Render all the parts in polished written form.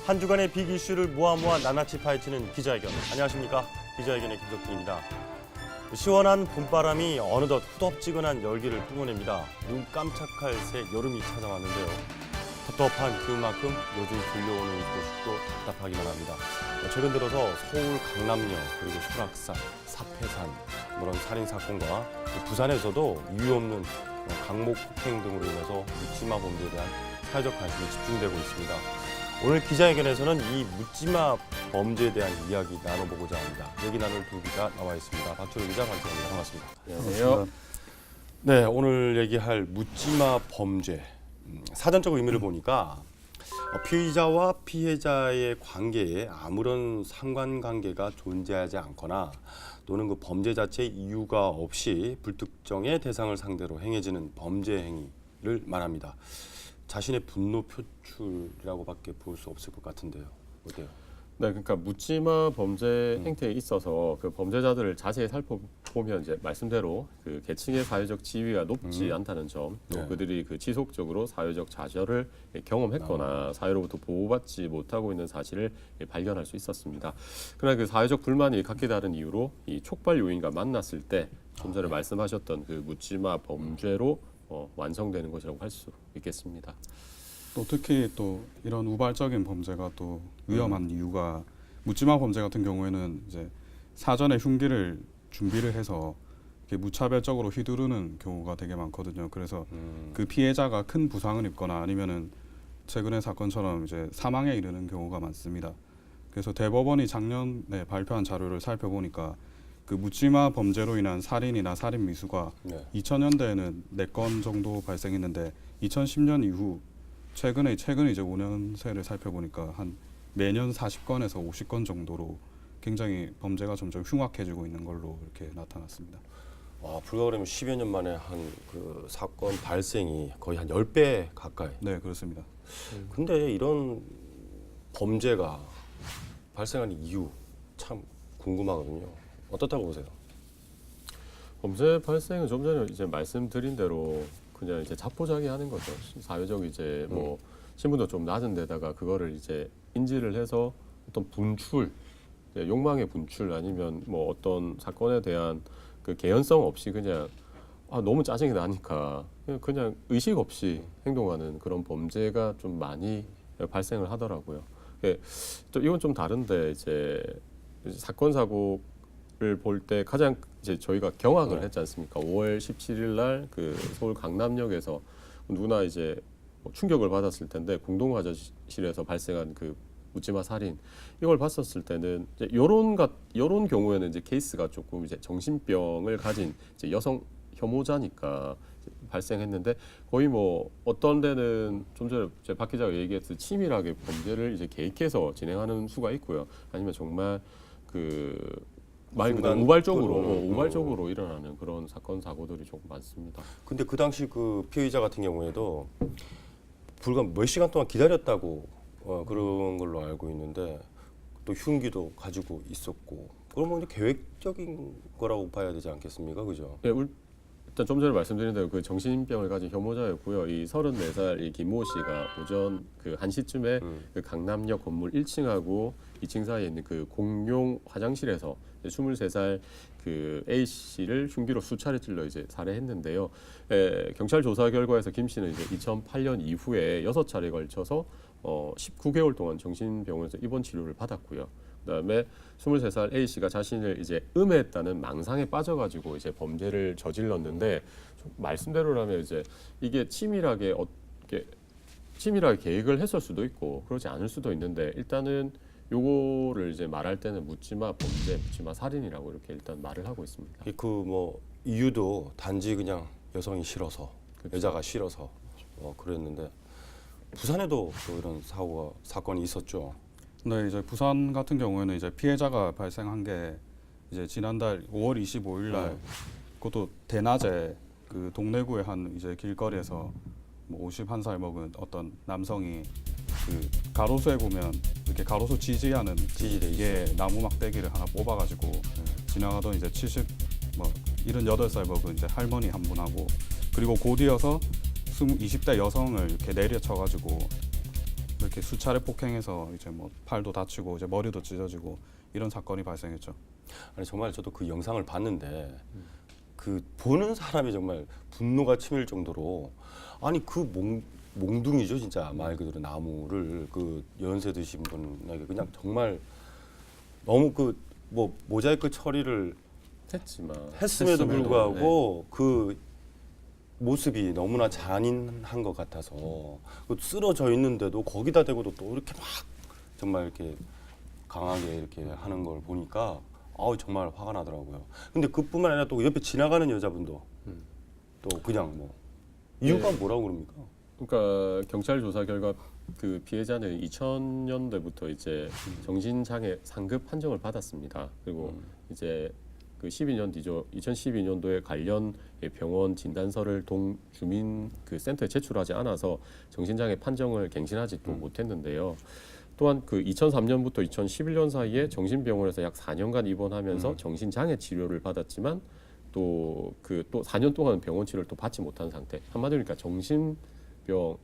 한 주간의 빅 이슈를 모아 낱낱이 파헤치는 기자회견. 안녕하십니까? 기자회견의 김석준입니다. 시원한 봄바람이 어느덧 후덥지근한 열기를 뿜어냅니다. 눈 깜짝할 새 여름이 찾아왔는데요. 텁텁한 그만큼 요즘 들려오는 소식도 답답하기만 합니다. 최근 들어서 서울 강남역, 그리고 설악산, 사패산, 그런 살인사건과 부산에서도 이유 없는 강목 폭행 등으로 인해서 묻지마 범죄에 대한 사회적 관심이 집중되고 있습니다. 오늘 기자회견에서는 이 묻지마 범죄에 대한 이야기 나눠보고자 합니다. 얘기 나눌 두 기자 나와 있습니다. 박철우 기자, 반갑습니다. 반갑습니다. 안녕하세요. 네, 오늘 얘기할 묻지마 범죄. 사전적 의미를 보니까 피의자와 피해자의 관계에 아무런 상관관계가 존재하지 않거나 또는 그 범죄 자체의 이유가 없이 불특정의 대상을 상대로 행해지는 범죄 행위를 말합니다. 자신의 분노 표출이라고밖에 볼 수 없을 것 같은데요. 어때요? 네, 그러니까 묻지마 범죄 행태에 있어서 그 범죄자들을 자세히 살펴보면 이제 말씀대로 그 계층의 사회적 지위가 높지 않다는 점, 또 네. 그들이 그 지속적으로 사회적 좌절을 경험했거나 사회로부터 보호받지 못하고 있는 사실을 발견할 수 있었습니다. 그러나 그 사회적 불만이 각기 다른 이유로 이 촉발 요인과 만났을 때 좀 전에 말씀하셨던 그 묻지마 범죄로 완성되는 것이라고 할 수 있겠습니다. 또 특히 또 이런 우발적인 범죄가 또 위험한 이유가 묻지마 범죄 같은 경우에는 이제 사전에 흉기를 준비를 해서 이렇게 무차별적으로 휘두르는 경우가 되게 많거든요. 그래서 그 피해자가 큰 부상을 입거나 아니면은 최근의 사건처럼 이제 사망에 이르는 경우가 많습니다. 그래서 대법원이 작년에 발표한 자료를 살펴보니까 그 묻지마 범죄로 인한 살인이나 살인 미수가 2000년대에는 4건 정도 발생했는데 2010년 이후 최근에 이제 5년 새를 살펴보니까 한 매년 40건에서 50건 정도로 굉장히 범죄가 점점 흉악해지고 있는 걸로 이렇게 나타났습니다. 불과 그러면 10여 년 만에 한 그 사건 발생이 거의 한 10배 가까이. 네, 그렇습니다. 근데 이런 범죄가 발생한 이유 참 궁금하거든요. 어떻다고 보세요? 범죄 발생은 좀 전에 이제 말씀드린 대로 그냥 이제 자포자기하는 거죠. 사회적 이제 뭐 신분도 좀 낮은 데다가 그거를 이제 인지를 해서 어떤 분출, 욕망의 분출 아니면 뭐 어떤 사건에 대한 그 개연성 없이 그냥 너무 짜증이 나니까 그냥 의식 없이 행동하는 그런 범죄가 좀 많이 발생을 하더라고요. 또 이건 좀 다른데 이제 사건 사고를 볼 때 가장 이제 저희가 경악을 했지 않습니까? 5월 17일 날 그 서울 강남역에서 누구나 이제 충격을 받았을 텐데 공동화장실에서 발생한 그 묻지마 살인 이걸 봤었을 때는 이제 요런 경우에는 이제 케이스가 조금 이제 정신병을 가진 이제 여성 혐오자니까 발생했는데 거의 뭐 어떤 데는 좀 전에 박 기자가 얘기했듯이 치밀하게 범죄를 이제 계획해서 진행하는 수가 있고요. 아니면 정말 말 그대로 우발적으로 일어나는 그런 사건 사고들이 조금 많습니다. 근데 그 당시 그 피의자 같은 경우에도 불과 몇 시간 동안 기다렸다고 그런 걸로 알고 있는데 또 흉기도 가지고 있었고 그러면 이제 계획적인 거라고 봐야 되지 않겠습니까? 그죠? 네, 일단 좀 전에 말씀드린 대로 그 정신병을 가진 혐오자였고요. 이 34살 이 김모 씨가 오전 그 1시쯤에 그 강남역 건물 1층하고 2층 사이에 있는 그 공용 화장실에서 23살 그 A 씨를 흉기로 수차례 찔러 이제 살해했는데요. 경찰 조사 결과에서 김 씨는 이제 2008년 이후에 6차례에 걸쳐서 19개월 동안 정신병원에서 입원 치료를 받았고요. 그다음에 23살 A 씨가 자신을 이제 음해했다는 망상에 빠져가지고 이제 범죄를 저질렀는데 말씀대로라면 이제 이게 치밀하게 계획을 했을 수도 있고 그러지 않을 수도 있는데 일단은 요거를 이제 말할 때는 묻지마 범죄, 묻지마 살인이라고 이렇게 일단 말을 하고 있습니다. 그 뭐 이유도 단지 그냥 여성이 싫어서 여자가 싫어서 그랬는데 부산에도 또 이런 사건이 있었죠. 네, 이제 부산 같은 경우에는 이제 피해자가 발생한 게 이제 지난달 5월 25일 날 그것도 대낮에 그 동래구의 한 이제 길거리에서 뭐 51살 먹은 어떤 남성이 그 가로수에 보면 이렇게 가로수 지지하는 이게 나무 막대기를 하나 뽑아가지고 지나가던 이제 78살 먹은 이제 할머니 한 분하고 그리고 곧이어서 20대 여성을 이렇게 내려쳐가지고 그렇게 수차례 폭행해서 이제 뭐 팔도 다치고 이제 머리도 찢어지고 이런 사건이 발생했죠. 아니 정말 저도 그 영상을 봤는데 그 보는 사람이 정말 분노가 치밀 정도로 아니 그 몽둥이죠 진짜 말 그대로 나무를 그 연세 드신 분에게 그냥 정말 너무 그 뭐 모자이크 처리를 했음에도 불구하고 그 모습이 너무나 잔인한 것 같아서 그 쓰러져 있는데도 거기다 대고도 또 이렇게 막 정말 이렇게 강하게 이렇게 하는 걸 보니까 아우 정말 화가 나더라고요. 근데 그뿐만 아니라 또 옆에 지나가는 여자분도 또 그냥 뭐 이유가 뭐라고 그럽니까? 그러니까 경찰 조사 결과 그 피해자는 2000년대부터 이제 정신장애 상급 판정을 받았습니다. 그리고 이제 그 12년 뒤죠. 2012년도에 관련 병원 진단서를 동주민 그 센터에 제출하지 않아서 정신장애 판정을 갱신하지 또 못했는데요. 또한 그 2003년부터 2011년 사이에 정신병원에서 약 4년간 입원하면서 정신장애 치료를 받았지만 또 4년 동안 병원 치료를 또 받지 못한 상태. 한마디로 그러니까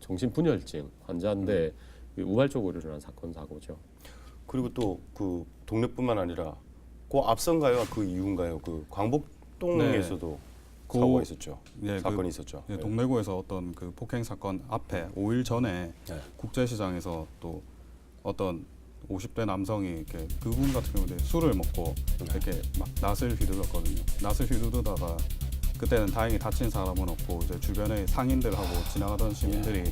정신분열증 환자인데 우발적으로 일어난 사건 사고죠. 그리고 또 그 동네뿐만 아니라 그 앞선가요? 그 이후인가요? 그 광복동에서도 사고가 있었죠. 네, 사건이 있었죠. 네, 동래구에서 어떤 그 폭행 사건 앞에 5일 전에 네. 국제시장에서 또 어떤 50대 남성이 이렇게 그분 같은 경우는 술을 먹고 이렇게 막 낫을 휘둘렀거든요. 낫을 휘두르다가 그때는 다행히 다친 사람은 없고 이제 주변에 상인들하고 지나가던 시민들이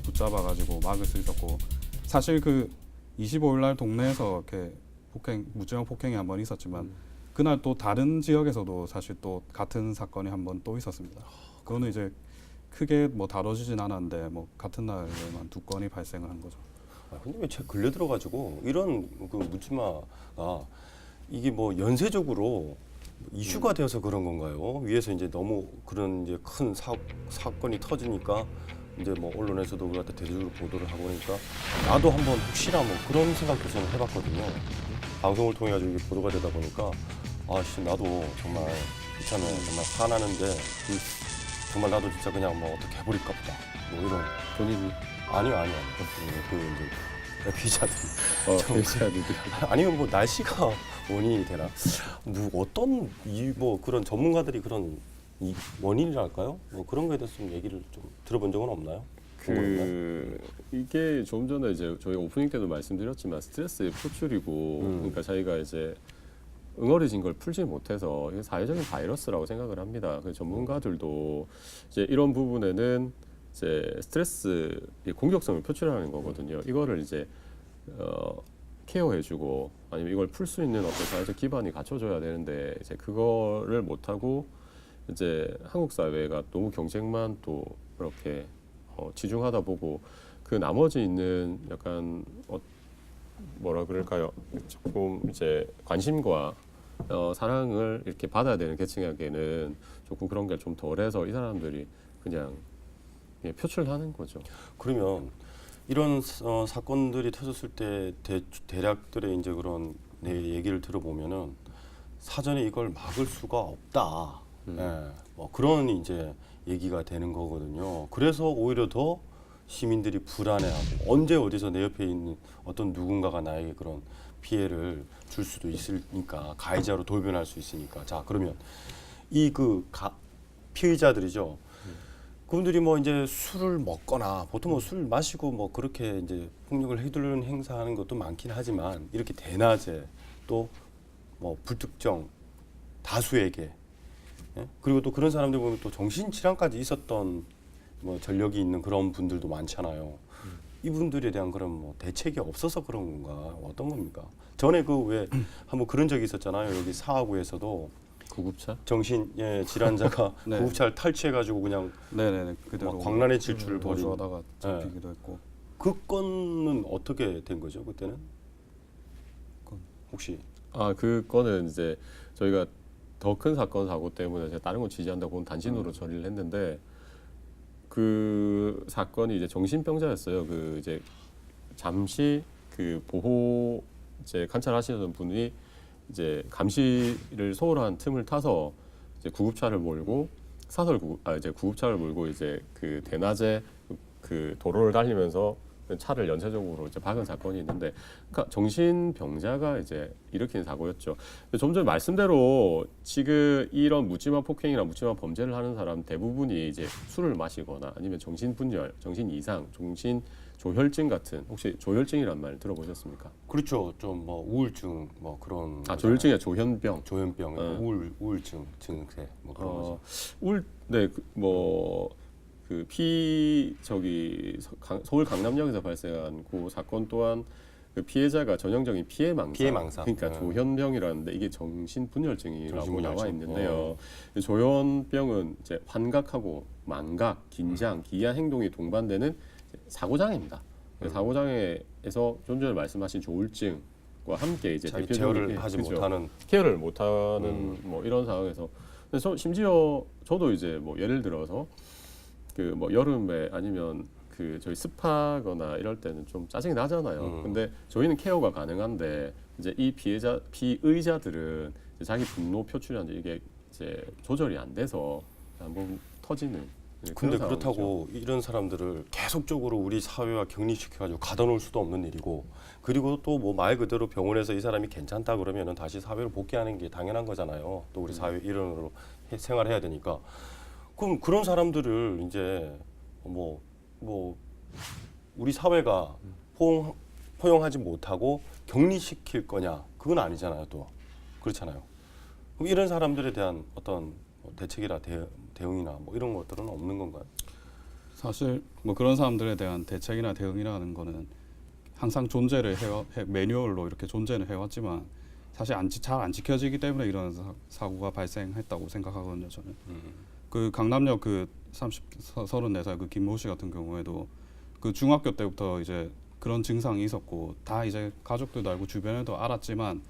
붙잡아가지고 막을 수 있었고 사실 그 25일 날 동네에서 이렇게 무증한 폭행이 한 번 있었지만 그날 또 다른 지역에서도 사실 또 같은 사건이 한 번 또 있었습니다. 그거는 이제 크게 뭐 다뤄지진 않았는데 뭐 같은 날에만 2건이 발생을 한 거죠. 근데 왜 걸려 들어가지고 이런 그 묻지마가 이게 뭐 연쇄적으로 이슈가 되어서 그런 건가요? 위에서 이제 너무 그런 이제 큰 사건이 터지니까 이제 뭐 언론에서도 우리한테 대대적으로 보도를 하고 그러니까 나도 한번 혹시나 뭐 그런 생각도 저는 해봤거든요. 방송을 통해 가지고 이게 보도가 되다 보니까 아씨 나도 정말 이참에 정말 화나는데 정말 나도 진짜 그냥 뭐 어떻게 해버릴까 보다 뭐 이런 본인이 아니요 그 이제 피의자들 피해자들이 아니면 뭐 날씨가 원인이 되나 뭐 어떤 뭐 그런 전문가들이 그런 이 원인이랄까요? 뭐 그런 거에 대해서 좀 얘기를 좀 들어본 적은 없나요? 이게 좀 전에 이제 저희 오프닝 때도 말씀드렸지만 스트레스의 표출이고 그러니까 자기가 이제 응어리진 걸 풀지 못해서 이게 사회적인 바이러스라고 생각을 합니다. 그 전문가들도 이제 이런 부분에는 이제 스트레스의 공격성을 표출하는 거거든요. 이거를 이제 케어해주고 아니면 이걸 풀 수 있는 어떤 사회적 기반이 갖춰져야 되는데 이제 그거를 못하고 이제 한국 사회가 너무 경쟁만 또 이렇게 치중하다 보고 그 나머지 있는 약간 뭐라 그럴까요? 조금 이제 관심과 사랑을 이렇게 받아야 되는 계층에게는 조금 그런 게 좀 덜해서 이 사람들이 그냥 표출하는 거죠. 그러면 이런 사건들이 터졌을 때 대략들의 이제 그런 얘기를 들어보면은 사전에 이걸 막을 수가 없다. 예, 뭐 그런 이제 얘기가 되는 거거든요. 그래서 오히려 더 시민들이 불안해하고 언제 어디서 내 옆에 있는 어떤 누군가가 나에게 그런 피해를 줄 수도 있으니까 가해자로 돌변할 수 있으니까 자 그러면 이 피의자들이죠. 그분들이 뭐 이제 술을 먹거나 보통 뭐 술 마시고 뭐 그렇게 이제 폭력을 휘두르는 행사하는 것도 많긴 하지만 이렇게 대낮에 또 뭐 불특정 다수에게 예? 그리고 또 그런 사람들 보면 또 정신질환까지 있었던 뭐 전력이 있는 그런 분들도 많잖아요. 이분들에 대한 그런 뭐 대책이 없어서 그런 건가 어떤 겁니까? 전에 그 왜 한번 그런 적이 있었잖아요. 여기 사하구에서도 구급차? 정신 질환자가 네. 구급차를 탈취해가지고 그냥 네네네 그대로 막 광란의 질주를 벌인 도주하다가 잡히기도 했고 그 건은 어떻게 된 거죠 그때는? 혹시 그 건은 이제 저희가 더 큰 사건 사고 때문에 제가 다른 거 지지한다고는 단신으로 처리를 했는데 그 사건이 이제 정신병자였어요. 그 이제 잠시 그 보호 이제 관찰하시는 분이 이제 감시를 소홀한 틈을 타서 이제 구급차를 몰고 이제 구급차를 몰고 이제 그 대낮에 그 도로를 달리면서 차를 연쇄적으로 이제 박은 사건이 있는데, 그러니까 정신병자가 이제 일으킨 사고였죠. 좀 전에 말씀대로 지금 이런 묻지마 폭행이나 묻지마 범죄를 하는 사람 대부분이 이제 술을 마시거나 아니면 정신분열, 정신 이상, 정신 조혈증 같은, 혹시 조혈증이란 말 들어보셨습니까? 그렇죠. 좀 뭐 우울증 뭐 그런. 아, 조혈증이 조현병. 조현병, 우울증 증세 뭐 그런 거죠. 네, 서울 강남역에서 발생한 그 사건 또한 그 피해자가 전형적인 피해망상. 그러니까 네. 조현병이라는데 이게 정신분열증이라고 정신분열증. 나와 있는데요. 조현병은 이제 환각하고 망각, 긴장, 기이한 행동이 동반되는 사고장애입니다. 사고장애에서 좀 전에 말씀하신 조울증과 함께 이제 자기 대표적인 제어를 하지 그죠. 못하는. 케어를 못하는 뭐 이런 상황에서, 그래서 심지어 저도 이제 뭐 예를 들어서 그 뭐 여름에 아니면 그 저희 습하거나 이럴 때는 좀 짜증이 나잖아요. 근데 저희는 케어가 가능한데 이제 이 피의자들은 이제 자기 분노 표출이 이게 이제 조절이 안 돼서 한번 터지는. 근데 그런 그렇다고 이런 사람들을 계속적으로 우리 사회와 격리시켜가지고 가둬놓을 수도 없는 일이고, 그리고 또 뭐 말 그대로 병원에서 이 사람이 괜찮다 그러면은 다시 사회로 복귀하는 게 당연한 거잖아요. 또 우리 사회 일원으로 생활해야 되니까. 그럼 그런 사람들을 이제 뭐 우리 사회가 포용하지 못하고 격리시킬 거냐? 그건 아니잖아요. 또 그렇잖아요. 그럼 이런 사람들에 대한 어떤 대책이나 대응이나 뭐 이런 것들은 없는 건가요? 사실 뭐 그런 사람들에 대한 대책이나 대응이라는 거는 항상 존재를 매뉴얼로 이렇게 존재는 해왔지만 사실 잘 안 지켜지기 때문에 이런 사고가 발생했다고 생각하거든요. 저는. 그 강남역 그 34살 그 김모 씨 같은 경우에도 그 중학교 때부터 이제 그런 증상이 있었고 다 이제 가족들도 알고 주변에도 알았지만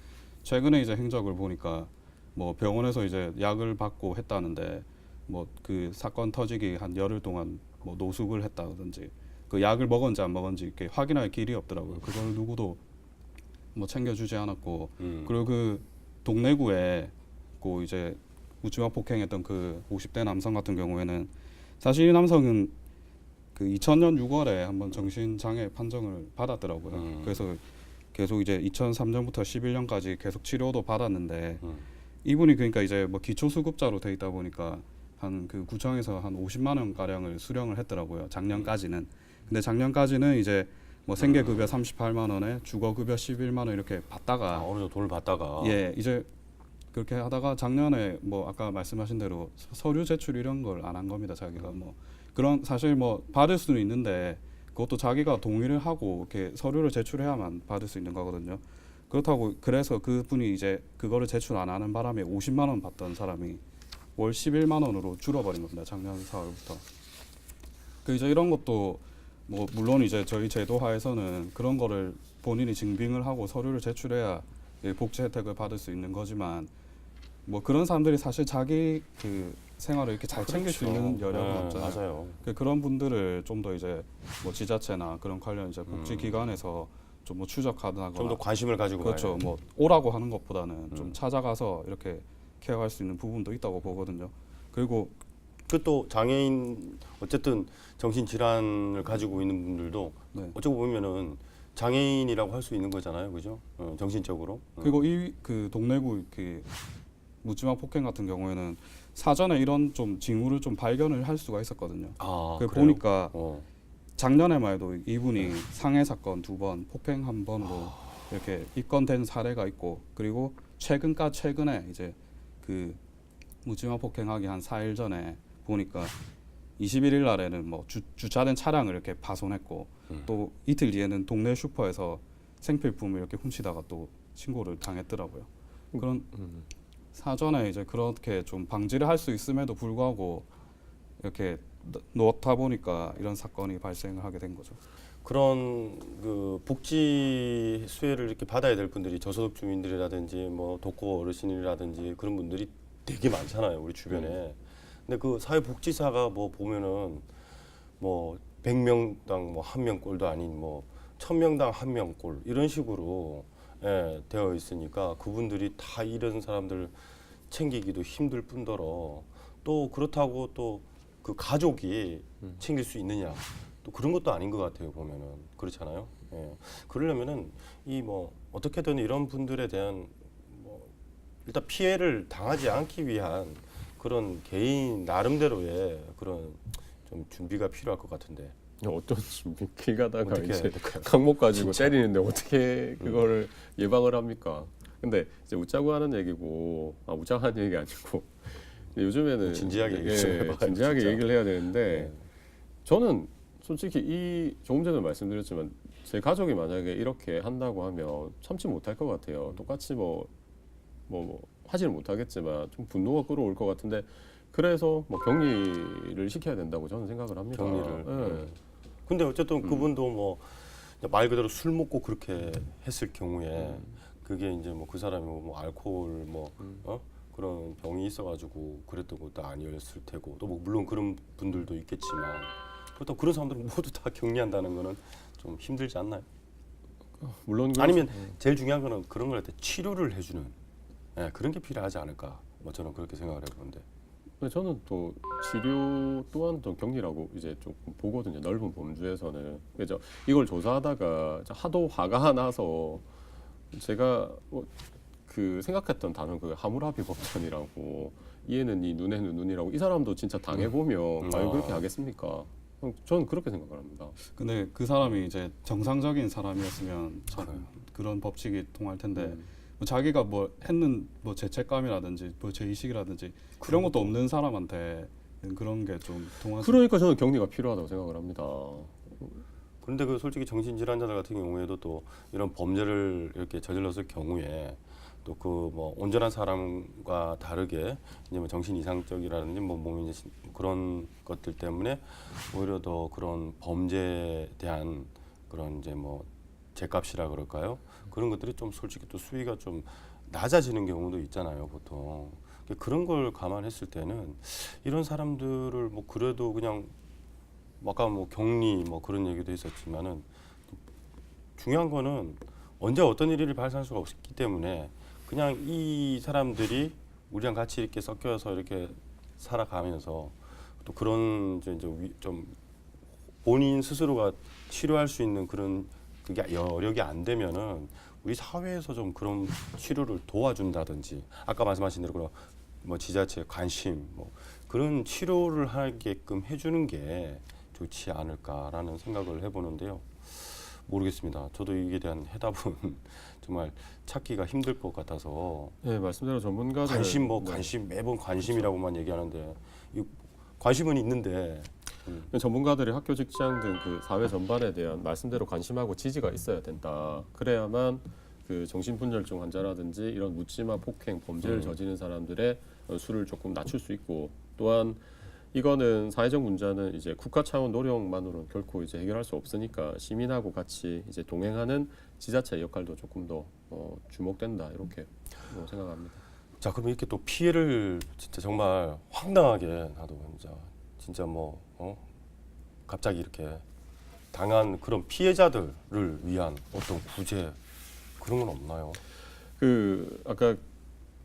최근에 이제 행적을 보니까 뭐 병원에서 이제 약을 받고 했다는데 뭐 그 사건 터지기 한 열흘 동안 뭐 노숙을 했다든지 그 약을 먹었는지 안 먹었는지 이렇게 확인할 길이 없더라고요. 그걸 누구도 뭐 챙겨주지 않았고 그리고 그 동래구에 그 이제 묻지마 폭행했던 그 50대 남성 같은 경우에는 사실 이 남성은 그 2000년 6월에 한번 정신장애 판정을 받았더라고요. 그래서 계속 이제 2003년부터 11년까지 계속 치료도 받았는데 이분이 그러니까 이제 뭐 기초수급자로 돼 있다 보니까 한 그 구청에서 한 50만 원 가량을 수령을 했더라고요. 작년까지는. 근데 작년까지는 이제 뭐 생계급여 38만 원에 주거급여 11만 원 이렇게 받다가 어느 정도 돈을 받다가 예 이제 그렇게 하다가 작년에 뭐 아까 말씀하신 대로 서류 제출 이런 걸 안 한 겁니다. 자기가 뭐 그런 사실 뭐 받을 수는 있는데 그것도 자기가 동의를 하고 이렇게 서류를 제출해야만 받을 수 있는 거거든요. 그렇다고 그래서 그분이 이제 그거를 제출 안 하는 바람에 50만 원 받던 사람이 월 11만 원으로 줄어버린 겁니다. 작년 4월부터. 그 이제 이런 것도 뭐 물론 이제 저희 제도 하에서는 그런 거를 본인이 증빙을 하고 서류를 제출해야 복지 혜택을 받을 수 있는 거지만 뭐 그런 사람들이 사실 자기 그 생활을 이렇게 잘 챙길 수 있는 여력은 없잖아요. 맞아요. 그런 분들을 좀 더 이제 뭐 지자체나 그런 관련 이제 복지 기관에서 좀 뭐 추적하거나 좀 더 관심을 가지고 그렇죠. 가야 뭐 오라고 하는 것보다는 좀 찾아가서 이렇게 케어할 수 있는 부분도 있다고 보거든요. 그리고 그 또 장애인 어쨌든 정신 질환을 가지고 있는 분들도 네. 어쩌고 보면은 장애인이라고 할 수 있는 거잖아요, 그죠? 정신적으로. 그리고 이 그 동래구 그 묻지마 폭행 같은 경우에는 사전에 이런 좀 징후를 좀 발견을 할 수가 있었거든요. 아, 그 그래요? 보니까 어. 작년에만 해도 이분이 상해 사건 2번, 폭행 1번으로 이렇게 입건된 사례가 있고 그리고 최근에 이제 그 묻지마 폭행하기 한 4일 전에 보니까 21일 날에는 뭐 주차된 차량을 이렇게 파손했고 또 이틀 뒤에는 동네 슈퍼에서 생필품을 이렇게 훔치다가 또 신고를 당했더라고요. 그런 사전에 이제 그렇게 좀 방지를 할 수 있음에도 불구하고 이렇게 놓다 보니까 이런 사건이 발생을 하게 된 거죠. 그런 그 복지 수혜를 이렇게 받아야 될 분들이 저소득 주민들이라든지 뭐 독거 어르신이라든지 그런 분들이 되게 많잖아요, 우리 주변에. 근데 그 사회복지사가 뭐 보면은 뭐 100명당 뭐 한 명꼴도 아닌 뭐 1000명당 한 명꼴 이런 식으로 되어 있으니까 그분들이 다 이런 사람들 챙기기도 힘들 뿐더러 또 그렇다고 또 그 가족이 챙길 수 있느냐, 또 그런 것도 아닌 것 같아요. 보면은 그렇잖아요. 예. 그러려면은 이 뭐 어떻게든 이런 분들에 대한 뭐 일단 피해를 당하지 않기 위한 그런 개인 나름대로의 그런 좀 준비가 필요할 것 같은데 어떤 준비 길 가다가 어떻게 해야 이제 될까요? 강목 가지고 진짜. 때리는데 어떻게 그거를 예방을 합니까? 근데 이제 웃자고 하는 얘기고 웃자고 하는 얘기 아니고 요즘에는 진지하게 얘기 좀 해봐요, 진지하게 진짜. 얘기를 해야 되는데 네. 저는 솔직히 이 조금 전에 말씀드렸지만 제 가족이 만약에 이렇게 한다고 하면 참지 못할 것 같아요. 똑같이 뭐 하지는 못하겠지만 좀 분노가 끌어올 것 같은데 그래서 뭐 격리를 시켜야 된다고 저는 생각을 합니다. 격리를. 예. 근데 어쨌든 그분도 뭐 말 그대로 술 먹고 그렇게 했을 경우에 그게 이제 뭐 그 사람이 뭐 알코올 뭐 그런 병이 있어가지고 그랬던 것도 아니었을 테고 또 뭐 물론 그런 분들도 있겠지만 그렇다고 그런 사람들은 모두 다 격리한다는 거는 좀 힘들지 않나요? 물론 아니면 제일 중요한 거는 그런 걸 할 때 치료를 해주는 그런 게 필요하지 않을까? 뭐 저는 그렇게 생각을 해보는데. 저는 또 치료 또한 또 격리라고 이제 좀 보거든요. 넓은 범주에서는. 그래서 이걸 조사하다가 하도 화가 나서 제가 그 생각했던 단어는 그 하무라비 법전이라고 이에는 이 눈에는 눈이라고 이 사람도 진짜 당해보면 과연 그렇게 하겠습니까? 저는 그렇게 생각을 합니다. 근데 그 사람이 이제 정상적인 사람이었으면 참 그런 법칙이 통할 텐데 뭐 자기가 뭐 했는 뭐 죄책감이라든지 뭐 죄의식이라든지 그런 것도 없는 사람한테 그런 게 좀 통하지. 그러니까 저는 격리가 필요하다고 생각을 합니다. 그런데 그 솔직히 정신질환자들 같은 경우에도 또 이런 범죄를 이렇게 저질렀을 경우에 또 그 뭐 온전한 사람과 다르게 이제 뭐 정신 이상적이라든지 뭐 몸이 이제 그런 것들 때문에 오히려 더 그런 범죄에 대한 그런 이제 뭐 죄값이라 그럴까요? 그런 것들이 좀 솔직히 또 수위가 좀 낮아지는 경우도 있잖아요, 보통. 그런 걸 감안했을 때는 이런 사람들을 뭐 그래도 그냥 아까 뭐 격리 뭐 그런 얘기도 있었지만은 중요한 거는 언제 어떤 일이 발생할 수가 없기 때문에 그냥 이 사람들이 우리랑 같이 이렇게 섞여서 이렇게 살아가면서 또 그런 이제 좀 본인 스스로가 치료할 수 있는 그런 그게 여력이 안 되면은 우리 사회에서 좀 그런 치료를 도와준다든지 아까 말씀하신 대로 그런 뭐 지자체 관심 뭐 그런 치료를 하게끔 해주는 게 좋지 않을까라는 생각을 해보는데요. 모르겠습니다. 저도 이게 대한 해답은 정말 찾기가 힘들 것 같아서 네, 말씀대로 전문가들 관심 매번 관심이라고만 얘기하는데 이 관심은 있는데 전문가들이 학교, 직장 등 그 사회 전반에 대한 말씀대로 관심하고 지지가 있어야 된다. 그래야만 그 정신분열증 환자라든지 이런 묻지마 폭행, 범죄를 저지른 사람들의 수를 조금 낮출 수 있고 또한 이거는 사회적 문제는 이제 국가 차원 노력만으로는 결코 이제 해결할 수 없으니까 시민하고 같이 이제 동행하는 지자체의 역할도 조금 더 주목된다 이렇게 생각합니다. 자 그럼 이렇게 또 피해를 진짜 정말 황당하게 나도 진짜 뭐 갑자기 이렇게 당한 그런 피해자들을 위한 어떤 구제 그런 건 없나요? 그 아까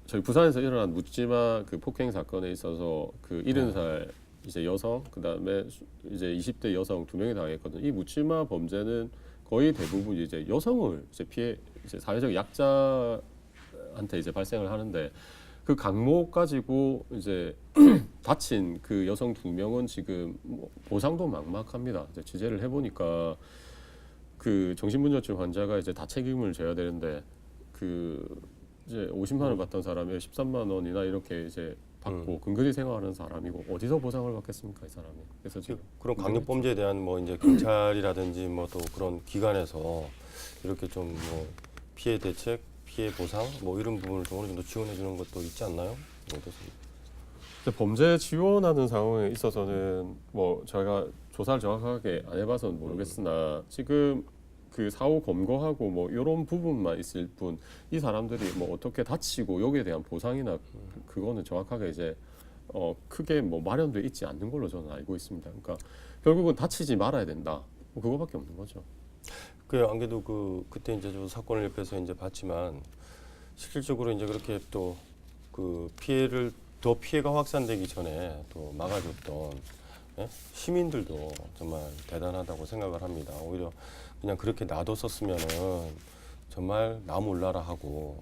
저희 부산에서 일어난 묻지마 그 폭행 사건에 있어서 그 70살 이제 여성 그다음에 이제 20대 여성 2명이 당했거든요. 이 묻지마 범죄는 거의 대부분 이제 여성을 이제 피해 이제 사회적 약자한테 이제 발생을 하는데 그 강목 가지고 이제 다친 그 여성 2명은 지금 뭐 보상도 막막합니다. 이제 취재를 해보니까 그 정신분열증 환자가 이제 다 책임을 져야 되는데 그 이제 50만 원 받던 사람이 13만 원이나 이렇게 이제 받고 근근히 생활하는 사람이고 어디서 보상을 받겠습니까 이 사람이? 그래서 지금 그런 강력 범죄에 대한 뭐 이제 경찰이라든지 뭐 또 그런 기관에서 이렇게 좀 뭐 피해 대책, 피해 보상 뭐 이런 부분을 좀 어느 정도 지원해 주는 것도 있지 않나요? 어떻습니까? 범죄 지원하는 상황에 있어서는 뭐 저희가 조사를 정확하게 안 해봐서는 모르겠으나 지금 그 사후 검거하고 뭐 이런 부분만 있을 뿐 이 사람들이 뭐 어떻게 다치고 여기에 대한 보상이나 그거는 정확하게 이제 크게 뭐 마련돼 있지 않는 걸로 저는 알고 있습니다. 그러니까 결국은 다치지 말아야 된다. 뭐 그거밖에 없는 거죠. 그 안 그래도 그때 이제 저 사건을 옆에서 이제 봤지만 실질적으로 이제 그렇게 또 그 피해가 확산되기 전에 또 막아줬던 예? 시민들도 정말 대단하다고 생각을 합니다. 오히려 그냥 그렇게 놔뒀었으면은 정말 나 몰라라 하고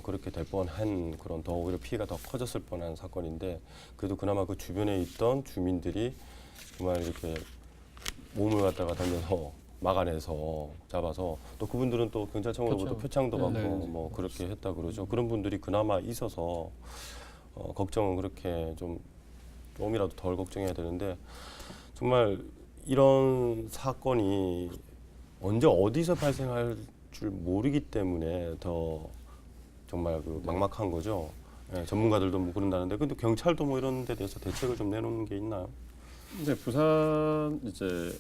그렇게 될 뻔한 그런 더 오히려 피해가 더 커졌을 뻔한 사건인데 그래도 그나마 그 주변에 있던 주민들이 정말 이렇게 몸을 갖다가 던져서 막아내서 잡아서 또 그분들은 또 경찰청으로부터 표창도 받고 뭐 그렇게 했다 그러죠. 그런 분들이 그나마 있어서 걱정은 그렇게 조금이라도 덜 걱정해야 되는데 정말 이런 사건이 언제 어디서 발생할 줄 모르기 때문에 더 정말 그 막막한 거죠. 예, 전문가들도 뭐 그런다는데 근데 경찰도 뭐 이런 데 대해서 대책을 좀 내놓는 게 있나요? 이제 부산 이제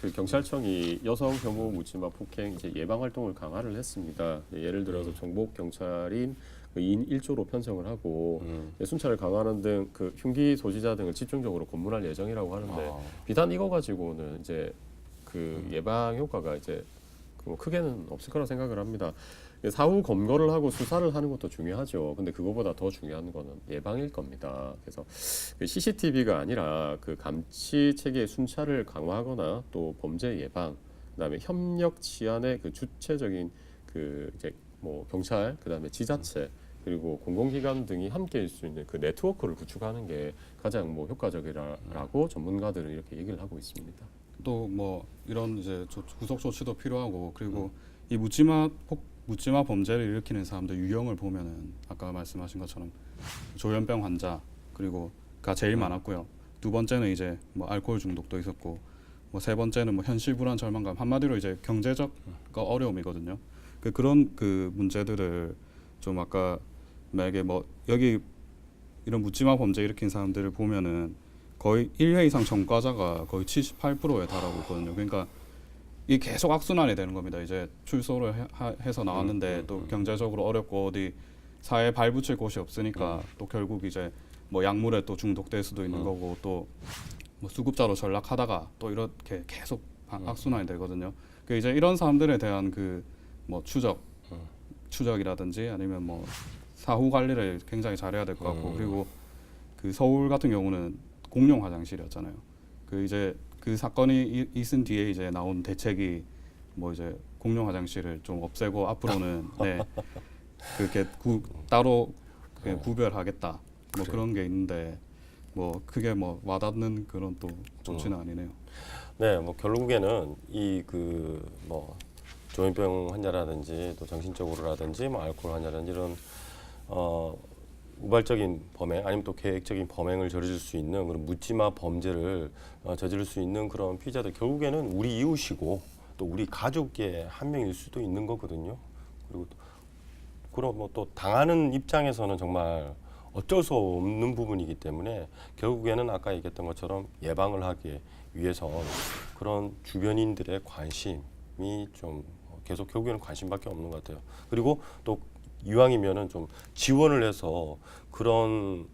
그 경찰청이 여성 혐오 묻지마 폭행 이제 예방 활동을 강화를 했습니다. 예를 들어서 정복 경찰인 그 2인 1조로 편성을 하고 순찰을 강화하는 등 그 흉기 소지자 등을 집중적으로 고문할 예정이라고 하는데 비단 이거 가지고는 이제 그 예방 효과가 이제 뭐 크게는 없을 거라 생각을 합니다. 사후 검거를 하고 수사를 하는 것도 중요하죠. 근데 그거보다 더 중요한 거는 예방일 겁니다. 그래서 그 CCTV가 아니라 그 감시 체계의 순찰을 강화하거나 또 범죄 예방, 그다음에 협력 치안의 그 주체적인 그 이제 뭐 경찰, 그다음에 지자체 그리고 공공기관 등이 함께할 수 있는 그 네트워크를 구축하는 게 가장 뭐 효과적이라고 전문가들은 이렇게 얘기를 하고 있습니다. 또 뭐 이런 이제 구속 조치도 필요하고 그리고 이 묻지마 범죄를 일으키는 사람들 유형을 보면은 아까 말씀하신 것처럼 조현병 환자 그리고 가 제일 많았고요. 두 번째는 이제 뭐 알코올 중독도 있었고 뭐 세 번째는 뭐 현실 불안 절망감 한마디로 이제 경제적 어려움이거든요. 그런 그 문제들을 좀 아까 만약에 뭐 여기 이런 묻지마 범죄 일으킨 사람들을 보면은 거의 1회 이상 전과자가 거의 78%에 달하고 있거든요. 그러니까 이게 계속 악순환이 되는 겁니다. 이제 출소를 해서 나왔는데 또 경제적으로 어렵고 어디 사회에 발붙일 곳이 없으니까 또 결국 이제 뭐 약물에 또 중독될 수도 있는 거고 또 뭐 수급자로 전락하다가 또 이렇게 계속 악순환이 되거든요. 그 이제 이런 사람들에 대한 그 뭐 추적이라든지 아니면 뭐 사후 관리를 굉장히 잘해야 될 것 같고 그리고 그 서울 같은 경우는 공용 화장실이었잖아요. 그 이제 그 사건이 있은 뒤에 이제 나온 대책이 뭐 이제 공용 화장실을 좀 없애고 앞으로는 네 그렇게 따로 구별하겠다 뭐 그런 게 있는데 뭐 크게 뭐 와닿는 그런 또 조치는 아니네요. 네, 뭐 결국에는 이 그 뭐 조현병 환자라든지 또 정신적으로라든지 뭐 알코올 환자라든지 이런 우발적인 범행 아니면 또 계획적인 범행을 저지를 수 있는 그런 묻지마 범죄를 저지를 수 있는 그런 피의자들 결국에는 우리 이웃이고 또 우리 가족의 한 명일 수도 있는 거거든요. 그리고 또 그럼 뭐 또 당하는 입장에서는 정말 어쩔 수 없는 부분이기 때문에 결국에는 아까 얘기했던 것처럼 예방을 하기 위해서 그런 주변인들의 관심이 좀 계속 결국에는 관심밖에 없는 것 같아요. 그리고 또 이왕이면은 좀 지원을 해서 그런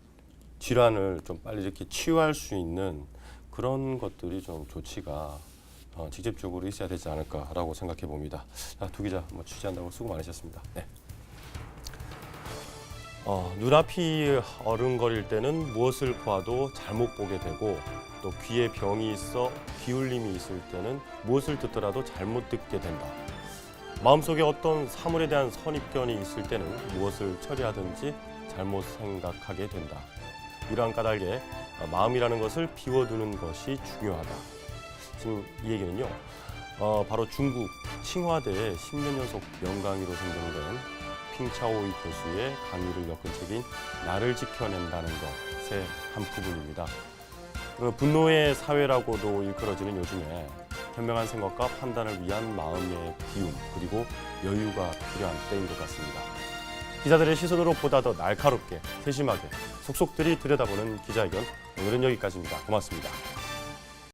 질환을 좀 빨리 이렇게 치유할 수 있는 그런 것들이 좀 조치가 직접적으로 있어야 되지 않을까라고 생각해 봅니다. 두 기자 뭐 취재한다고 수고 많으셨습니다. 네. 눈앞이 어른거릴 때는 무엇을 보아도 잘못 보게 되고 또 귀에 병이 있어 기울림이 있을 때는 무엇을 듣더라도 잘못 듣게 된다. 마음속에 어떤 사물에 대한 선입견이 있을 때는 무엇을 처리하든지 잘못 생각하게 된다. 이러한 까닭에 마음이라는 것을 비워두는 것이 중요하다. 지금 이 얘기는요. 바로 중국 칭화대의 10년 연속 명강의로 선정된 핑차오이 교수의 강의를 엮은 책인 나를 지켜낸다는 것의 한 부분입니다. 분노의 사회라고도 일컬어지는 요즘에 현명한 생각과 판단을 위한 마음의 비움 그리고 여유가 필요한 때인 것 같습니다. 기자들의 시선으로 보다 더 날카롭게 세심하게 속속들이 들여다보는 기자회견 오늘은 여기까지입니다. 고맙습니다.